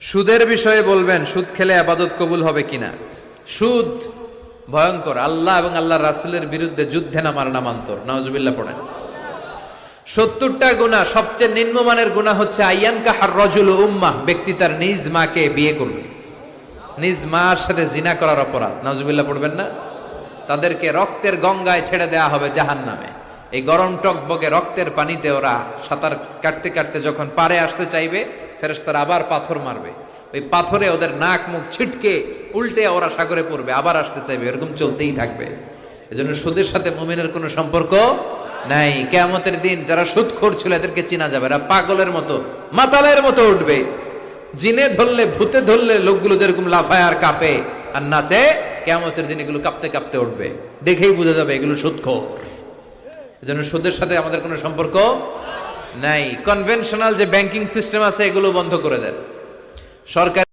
সুদের বিষয়ে বলবেন, সুদ খেলে আবাদত কবুল হবে কিনা। সুদ ভয়ঙ্কর, আল্লাহ এবং আল্লাহর রাসূলের বিরুদ্ধে যুদ্ধে নামার নামান্তর। নাউজুবিল্লাহ পড়েন। 70টা গুনাহ, সবচেয়ে নিম্নমানের গুনাহ হচ্ছে আইয়ান কাহার রাজুল উম্মাহ, ব্যক্তি তার নিজ মাকে বিয়ে করবে, নিজ মার সাথে জিনা করার অপরাধ। নাউজুবিল্লাহ পড়বেন না। তাদেরকে রক্তের গঙ্গায় ছেড়ে দেয়া হবে জাহান্নামে। এই গরম টকবগে রক্তের পানিতে ওরা সাঁতার কাটতে কাটতে যখন পারে আসতে চাইবে, ফেরেশতারা আবার পাথর মারবে, ওই পাথরে ওদের নাক মুখ ছিটকে উল্টে ওরা সাগরে পড়বে, আবার আসতে চাইবে, এরকম চলতেই থাকবে। এজন্য সুদের সাথে মুমিনের কোনো সম্পর্ক নাই। কিয়ামতের দিন যারা সুদখোর ছিল এদেরকে চেনা যাবে, এরা পাগলের মতো মাতালের মতো উঠবে। জিনে ধরলে ভূতে ধরলে লোকগুলো যেরকম লাফায় আর কাঁপে আর নাচে, কিয়ামতের দিন এগুলো কাঁপতে কাঁপতে উঠবে, দেখেই বোঝা যাবে এগুলো সুদখোর। এজন্য সুদের সাথে আমাদের কোনো সম্পর্ক নাই। কনভেনশনাল যে ব্যাংকিং সিস্টেম আছে এগুলো বন্ধ করে দেন সরকার।